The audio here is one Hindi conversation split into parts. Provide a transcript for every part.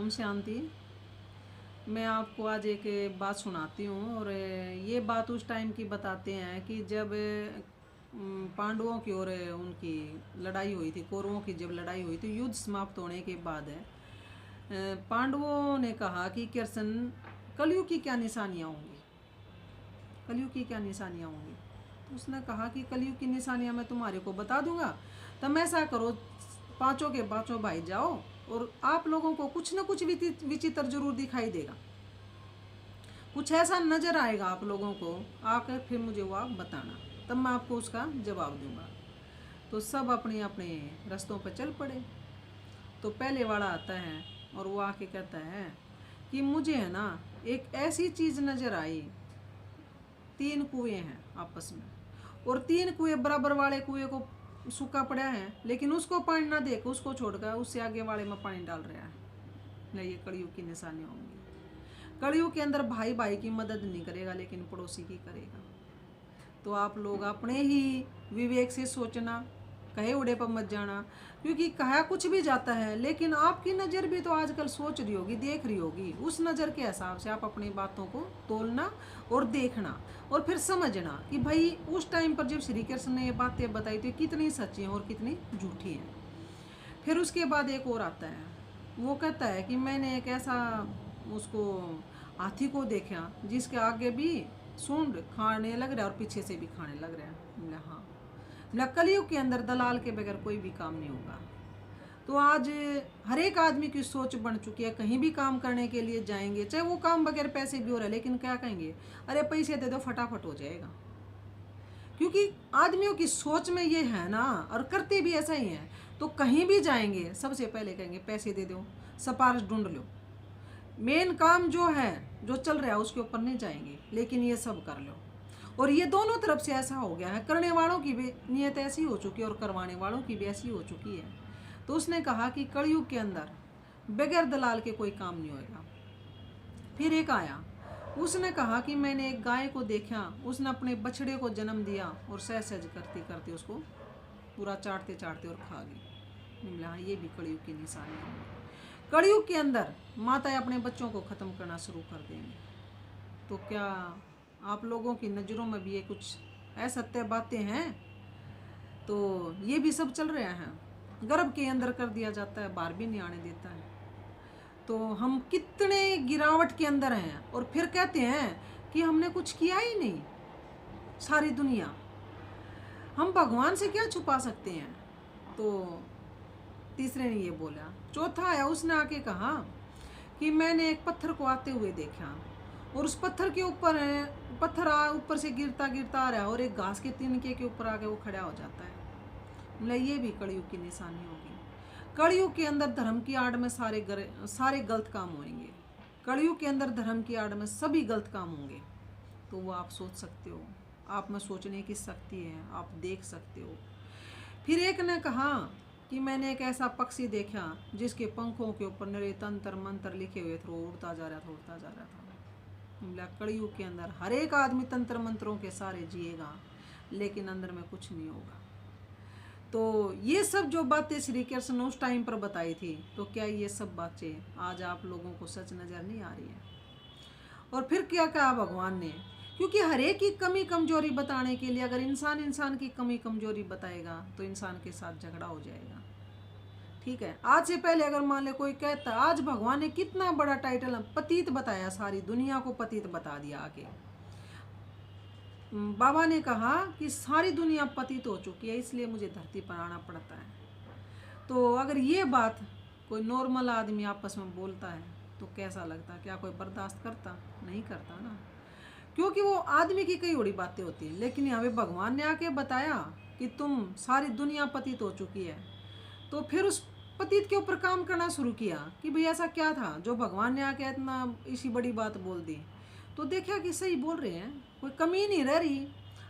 ओम शांति। मैं आपको आज एक बात सुनाती हूँ और ये बात उस टाइम की बताते हैं कि जब पांडवों की और उनकी लड़ाई हुई थी, कौरवों की जब लड़ाई हुई थी, युद्ध समाप्त होने के बाद पांडवों ने कहा कि कृष्ण कलयुग की क्या निशानियाँ होंगी, कलयुग की क्या निशानियाँ होंगी। तो उसने कहा कि कलयुग की निशानियाँ मैं तुम्हारे को बता दूंगा। तब ऐसा करो, पांचों के पांचों भाई जाओ और आप लोगों को कुछ न कुछ विचित्र जरूर दिखाई देगा, कुछ ऐसा नजर आएगा आप लोगों को, आकर फिर मुझे वो आप बताना, तब मैं आपको उसका जवाब दूंगा। तो सब अपने अपने रास्तों पर चल पड़े। तो पहले वाला आता है और वो आके कहता है कि मुझे है ना एक ऐसी चीज़ नज़र आई, तीन कुएं हैं आपस में और तीन कुएं बराबर वाले कुएं को सूखा पड़ा है, लेकिन उसको पानी ना देकर उसको छोड़कर उससे आगे वाले में पानी डाल रहा है। नहीं, ये कलयुग की निशानियाँ होंगी। कलयुग के अंदर भाई भाई की मदद नहीं करेगा लेकिन पड़ोसी की करेगा। तो आप लोग अपने ही विवेक से सोचना, कहे उड़े पर मत जाना, क्योंकि कहा कुछ भी जाता है लेकिन आपकी नज़र भी तो आजकल सोच रही होगी, देख रही होगी। उस नज़र के हिसाब से आप अपनी बातों को तोलना और देखना और फिर समझना कि भाई उस टाइम पर जब श्री कृष्ण ने ये बातें बताई थी कितनी सच्ची हैं और कितनी झूठी हैं। फिर उसके बाद एक और आता है, वो कहता है कि मैंने एक ऐसा उसको हाथी को देखा जिसके आगे भी सूंड खाने लग रहा है और पीछे से भी खाने लग रहा है। बोला हाँ, बोला कलयुग के अंदर दलाल के बगैर कोई भी काम नहीं होगा। तो आज हर एक आदमी की सोच बन चुकी है, कहीं भी काम करने के लिए जाएंगे, चाहे वो काम बगैर पैसे भी हो रहा है, लेकिन क्या कहेंगे, अरे पैसे दे दो फटाफट हो जाएगा। क्योंकि आदमियों की सोच में ये है ना, और करते भी ऐसा ही है। तो कहीं भी जाएंगे सबसे पहले कहेंगे पैसे दे दो, सिफारिश ढूंढ लो, मेन काम जो है जो चल रहा है उसके ऊपर नहीं जाएंगे, लेकिन ये सब कर लो। और ये दोनों तरफ से ऐसा हो गया है, करने वालों की भी नीयत ऐसी हो चुकी है और करवाने वालों की भी ऐसी हो चुकी है। तो उसने कहा कि कलयुग के अंदर बगैर दलाल के कोई काम नहीं होएगा। फिर एक आया, उसने कहा कि मैंने एक गाय को देखा, उसने अपने बछड़े को जन्म दिया और सहज करते करते उसको पूरा चाटते चाटते और खा गई। बोला हाँ, ये भी कलयुग की निशानी है। कलयुग के अंदर माताएं अपने बच्चों को ख़त्म करना शुरू कर देंगी। तो क्या आप लोगों की नज़रों में भी ये कुछ असत्य बातें हैं? तो ये भी सब चल रहा है। गर्भ के अंदर कर दिया जाता है, बाहर भी नहीं आने देता है। तो हम कितने गिरावट के अंदर हैं और फिर कहते हैं कि हमने कुछ किया ही नहीं। सारी दुनिया, हम भगवान से क्या छुपा सकते हैं? तो तीसरे ने ये बोला। चौथा आया, उसने आके कहा कि मैंने एक पत्थर को आते हुए देखा और उस पत्थर के ऊपर है, पत्थर ऊपर से गिरता गिरता आ रहा है और एक घास के तिनके के ऊपर आके वो खड़ा हो जाता है। मतलब ये भी कलयुग की निशानी होगी। कलयुग के अंदर धर्म की आड़ में सारे गलत काम होंगे। कलयुग के अंदर धर्म की आड़ में सभी गलत काम होंगे। तो वो आप सोच सकते हो, आप में सोचने की शक्ति है, आप देख सकते हो। फिर एक ने कहा कि मैंने एक ऐसा पक्षी देखा जिसके पंखों के ऊपर निरे तंत्र मंत्र लिखे हुए थे, उड़ता जा रहा था, उड़ता जा रहा था। कलयुग के अंदर हर एक आदमी तंत्र मंत्रों के सारे जिएगा लेकिन अंदर में कुछ नहीं होगा। तो ये सब जो बातें श्री कृष्ण ने उस टाइम पर बताई थी, तो क्या ये सब बातें आज आप लोगों को सच नज़र नहीं आ रही है? और फिर क्या कहा भगवान ने, क्योंकि हर एक की कमी कमजोरी बताने के लिए अगर इंसान की कमी कमजोरी बताएगा तो इंसान के साथ झगड़ा हो जाएगा। ठीक है, आज से पहले अगर मान ले कोई कहता, आज भगवान ने कितना बड़ा टाइटल पतित बताया, सारी दुनिया को पतित बता दिया आके। बाबा ने कहा कि सारी दुनिया पतित हो चुकी है, इसलिए मुझे धरती पर आना पड़ता है। तो अगर ये बात कोई नॉर्मल आदमी आपस में बोलता है तो कैसा लगता? क्या कोई बर्दाश्त करता? नहीं करता ना, क्योंकि वो आदमी की कई बड़ी बातें होती हैं। लेकिन यहाँ पे भगवान ने आके बताया कि तुम सारी दुनिया पतित हो चुकी है, तो फिर उस पतित के ऊपर काम करना शुरू किया कि भाई ऐसा क्या था जो भगवान ने आके इतना इसी बड़ी बात बोल दी। तो देखा कि सही बोल रहे हैं, कोई कमी नहीं रह रही।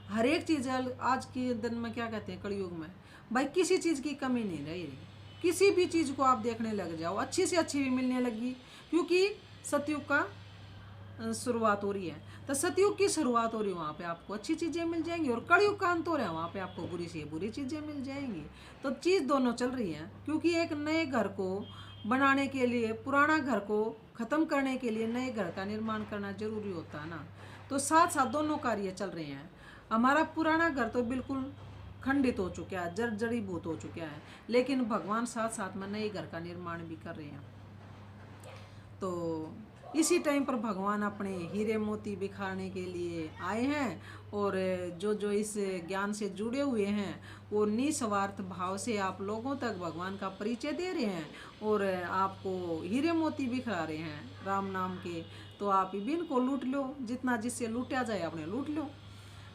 हर एक चीज़ आज के दिन में क्या कहते हैं, कलयुग में भाई किसी चीज़ की कमी नहीं रह रही। किसी भी चीज़ को आप देखने लग जाओ, अच्छी से अच्छी भी मिलने लगी, क्योंकि सतयुग का शुरुआत हो रही है। तो सतयुग की शुरुआत हो रही है, वहाँ पे आपको अच्छी चीज़ें मिल जाएंगी, और कलयुग का अंत हो रहा है, वहाँ पे आपको बुरी से बुरी चीज़ें मिल जाएंगी। तो चीज़ दोनों चल रही हैं, क्योंकि एक नए घर को बनाने के लिए, पुराना घर को ख़त्म करने के लिए नए घर का निर्माण करना जरूरी होता है ना। तो साथ साथ दोनों कार्य चल रहे हैं। हमारा पुराना घर तो बिल्कुल खंडित हो चुका है, जर्जरीभूत हो चुका है, लेकिन भगवान साथ साथ में नए घर का निर्माण भी कर रहे हैं। तो इसी टाइम पर भगवान अपने हीरे मोती बिखारने के लिए आए हैं, और जो जो इस ज्ञान से जुड़े हुए हैं वो निस्वार्थ भाव से आप लोगों तक भगवान का परिचय दे रहे हैं, और आपको हीरे मोती बिखरा रहे हैं राम नाम के। तो आप बिन को लूट लो, जितना जिससे लूटा जाए अपने लूट लो।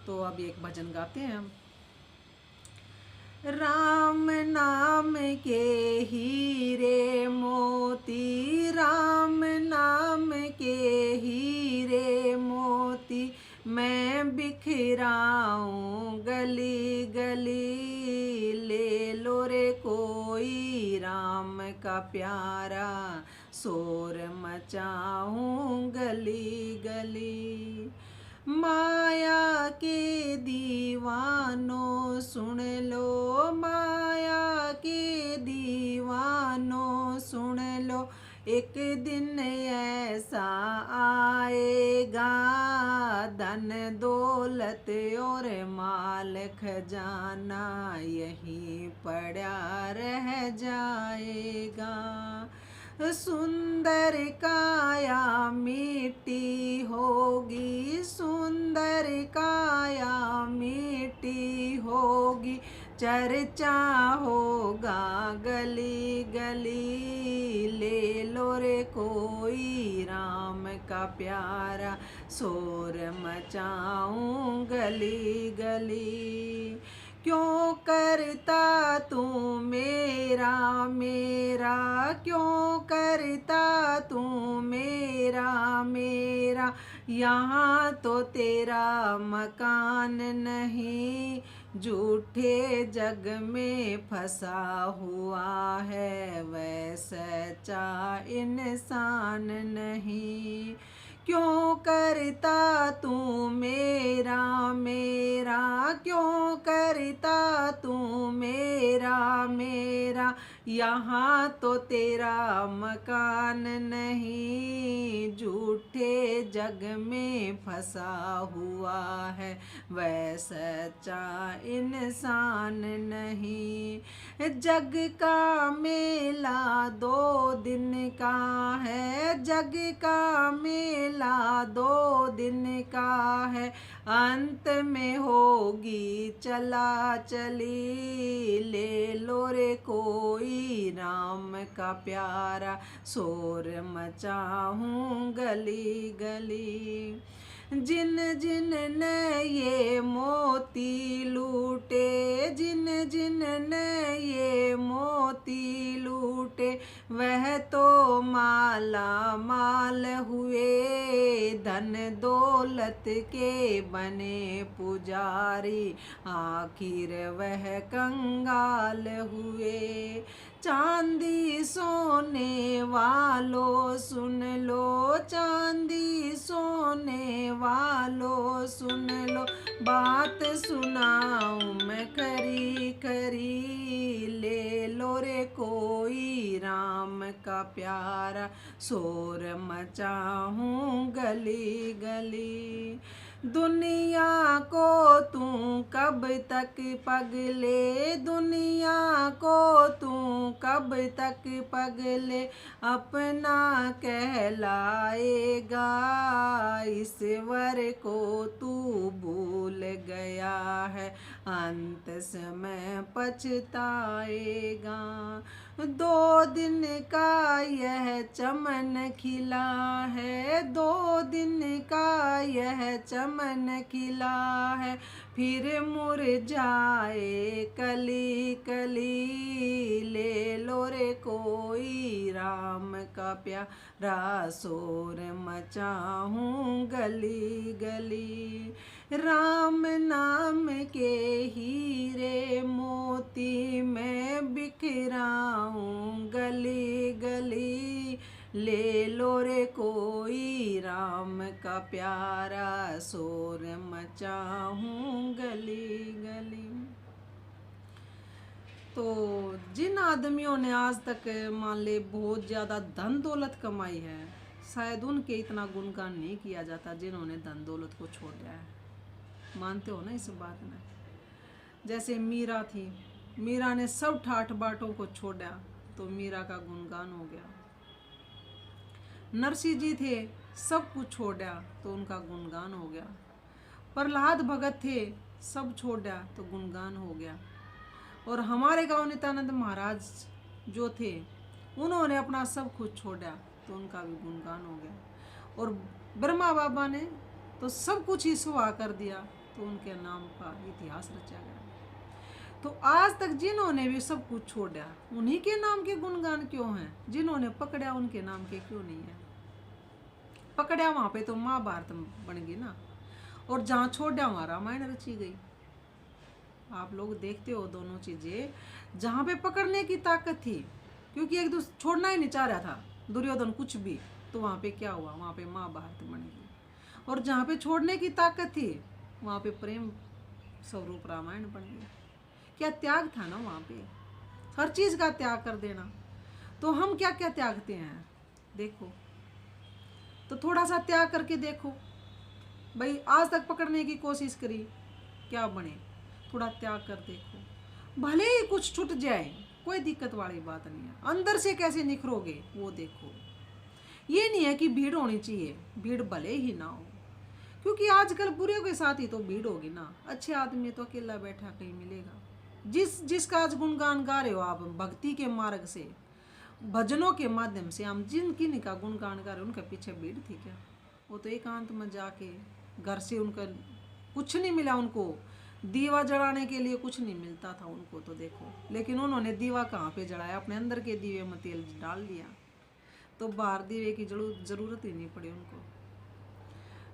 तो अब एक भजन गाते हैं हम। राम नाम के हीरे मोती, राम नाम के हीरे मोती, मैं बिखराऊं गली गली, ले लो रे कोई राम का प्यारा, शोर मचाऊं गली गली। माया के दीवानों सुन लो, माया के दीवानों सुन लो, एक दिन ऐसा आएगा, धन दौलत और माल खजाना यहीं पड़ा रह जाएगा। सुंदर काया मिट्टी होगी, सुंदर काया मिट्टी होगी, चर्चा होगा गली गली, ले लो रे कोई राम का प्यारा, शोर मचाऊं गली गली। क्यों करता तू मेरा मेरा, क्यों करता तू मेरा मेरा, यहाँ तो तेरा मकान नहीं, झूठे जग में फंसा हुआ है, वह सच्चा इंसान नहीं। क्यों करता तू मेरा मेरा, क्यों करता तू मेरा मेरा, यहाँ तो तेरा मकान नहीं, झूठे जग में फंसा हुआ है, वह सच्चा इंसान नहीं। जग का मेला 2 दिन का है, जग का मेला 2 दिन का है, अंत में होगी चला चली, ले लो रे कोई राम का प्यारा, शोर मचाऊं गली गली। जिन जिन ने ये मोती लूटे, जिन जिन ने ये मोती लूटे, वह तो माला माल हुए, धन दौलत के बने पुजारी, आखिर वह कंगाल हुए। चांदी सोने वालों सुन लो, चांदी सोने वालों सुन लो, बात सुनाऊं मैं खरी खरी, ले लो रे कोई राम का प्यारा, शोर मचाऊं गली गली। दुनिया को तू कब तक पगले, दुनिया को तू कब तक पगले, अपना कहलाएगा, ईश्वर को तू भूल गया है, अंत समय पछताएगा। 2 दिन का यह चमन खिला है, 2 दिन का यह चमन खिला है, फिर मुरझाए कली कली, ले लो रे कोई राम का प्यारा, शोर मचाऊं गली गली। राम नाम के हीरे मोती, मैं बिखराऊं गली गली, ले लो रे कोई राम का प्यारा, शोर मचाऊं गली गली। तो जिन आदमियों ने आज तक मान ले बहुत ज़्यादा धन दौलत कमाई है, शायद उनके इतना गुणगान नहीं किया जाता जिन्होंने धन दौलत को छोड़ दिया है। मानते हो ना इस बात में? जैसे मीरा थी, मीरा ने सब ठाठ बाटों को छोड़ा तो मीरा का गुणगान हो गया। नरसिंह जी थे, सब कुछ छोड़ा तो उनका गुणगान हो गया। प्रहलाद भगत थे, सब छोड़ा तो गुणगान हो गया। और हमारे गांव नित्यानंद महाराज जो थे, उन्होंने अपना सब कुछ छोड़ा तो उनका भी गुणगान हो गया। और ब्रह्मा बाबा ने तो सब कुछ ही सुहा कर दिया तो उनके नाम का इतिहास रचा गया। तो आज तक जिन्होंने भी सब कुछ छोड़ा, उन्हीं के नाम के गुणगान क्यों हैं? जिन्होंने पकड़ा उनके नाम के क्यों नहीं है? पकड़ा वहां पे तो महाभारत बन गई ना, और जहाँ छोड़ा वहाँ रामायण रची गई। आप लोग देखते हो दोनों चीजें। जहाँ पे पकड़ने की ताकत थी, क्योंकि एक दूसरे छोड़ना ही नहीं चाह रहा था दुर्योधन कुछ भी, तो वहाँ पे क्या हुआ? वहाँ पे महाभारत बन गई। और जहाँ पे छोड़ने की ताकत थी, वहाँ पे प्रेम स्वरूप रामायण बन गई। क्या त्याग था ना वहाँ पे, हर चीज का त्याग कर देना। तो हम क्या क्या त्यागते हैं देखो, तो थोड़ा सा त्याग करके देखो भाई। आज तक पकड़ने की कोशिश करी, क्या बने? थोड़ा त्याग कर देखो, भले ही कुछ छूट जाए, कोई दिक्कत वाली बात नहीं है। अंदर से कैसे निखरोगे वो देखो। ये नहीं है कि भीड़ होनी चाहिए, भीड़ भले ही ना हो, क्योंकि आजकल बुरे के साथ ही तो भीड़ होगी ना। अच्छे आदमी तो अकेला बैठा कहीं मिलेगा। जिसका आज गुणगान गा रहे हो आप, भक्ति के मार्ग से, भजनों के माध्यम से हम जिन का गुणगान गा रहे हो, उनके पीछे भीड़ थी क्या? वो तो एकांत में जाके घर से उनका कुछ नहीं मिला, उनको दीवा जलाने के लिए कुछ नहीं मिलता था उनको तो देखो। लेकिन उन्होंने दीवा कहाँ पे जलाया? अपने अंदर के दीवे में तेल डाल दिया, तो बाहर दीवे की जरूरत ही नहीं पड़ी उनको।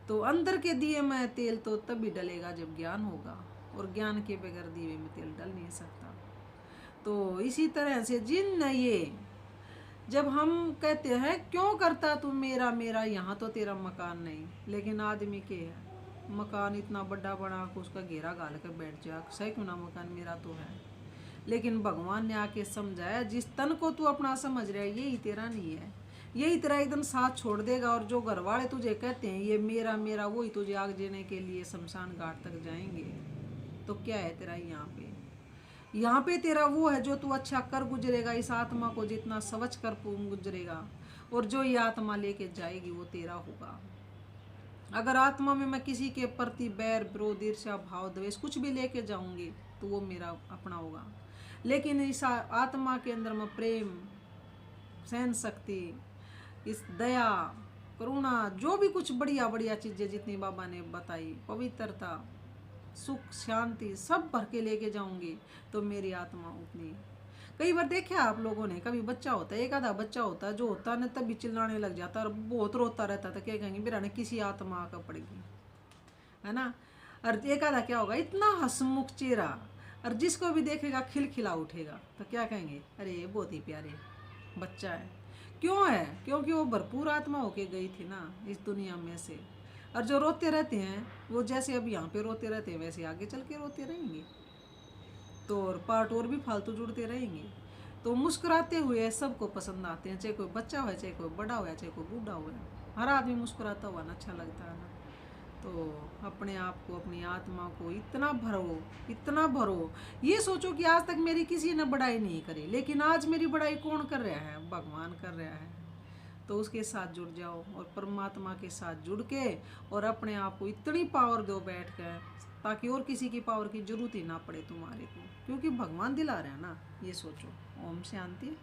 तो अंदर के दिए में तेल तो तभी डलेगा जब ज्ञान होगा, और ज्ञान के बगैर दीवे में तेल डल नहीं सकता। तो इसी तरह से जिन ये जब हम कहते हैं क्यों करता तू मेरा मेरा, यहाँ तो तेरा मकान नहीं, लेकिन आदमी के है मकान इतना बड़ा बना को उसका घेरा गाल कर बैठ जा, सही क्यों ना मकान मेरा तो है। लेकिन भगवान ने आके समझाया, जिस तन को तू अपना समझ रहा है यही तेरा नहीं है, यही तेरा एकदम साथ छोड़ देगा। और जो घर वाले तुझे कहते हैं ये मेरा मेरा, वही तुझे आग देने के लिए शमशान घाट तक जाएंगे। तो क्या है तेरा यहाँ पे तेरा वो है जो तू अच्छा कर गुजरेगा, इस आत्मा को जितना सवच कर गुजरेगा, और जो ये आत्मा लेके जाएगी वो तेरा होगा। अगर आत्मा में मैं किसी के प्रति बैर विरोध ईर्ष्या भाव द्वेष कुछ भी लेके जाऊंगी तो वो मेरा अपना होगा। लेकिन इस आत्मा के अंदर में प्रेम, सहन शक्ति, इस दया, करुणा, जो भी कुछ बढ़िया बढ़िया चीजें जितनी बाबा ने बताई, पवित्रता, सुख, शांति सब भर के लेके जाऊंगी तो मेरी आत्मा उतनी। कई बार देखा आप लोगों ने, कभी बच्चा होता है, एक आधा बच्चा होता है जो होता है ना तभी चिल्लाने लग जाता है और बहुत रोता रहता था, क्या कहेंगे मेरा ने किसी आत्मा का पड़ेगी, है ना। और एक आधा क्या होगा, इतना हंसमुख चेहरा, और जिसको भी देखेगा खिलखिला उठेगा, तो क्या कहेंगे अरे बहुत ही प्यारे बच्चा है। क्यों है? क्योंकि वो भरपूर आत्मा होके गई थी ना इस दुनिया में से। और जो रोते रहते हैं वो जैसे अब यहाँ पे रोते रहते हैं वैसे आगे चल के रोते रहेंगे, तो और पार्ट और भी फालतू जुड़ते रहेंगे। तो मुस्कुराते हुए सबको पसंद आते हैं, चाहे कोई बच्चा हो, चाहे कोई बड़ा हो, चाहे कोई बूढ़ा हो, हर आदमी मुस्कुराता हुआ ना अच्छा लगता है ना। तो अपने आप को, अपनी आत्मा को इतना भरो, इतना भरो। ये सोचो कि आज तक मेरी किसी ने बड़ाई नहीं करी, लेकिन आज मेरी बड़ाई कौन कर रहा है? भगवान कर रहा है। तो उसके साथ जुड़ जाओ और परमात्मा के साथ जुड़ के और अपने आप को इतनी पावर दो बैठ कर, ताकि और किसी की पावर की जरूरत ही ना पड़े तुम्हारे को, क्योंकि भगवान दिला रहा है ना। ये सोचो। ओम शांति।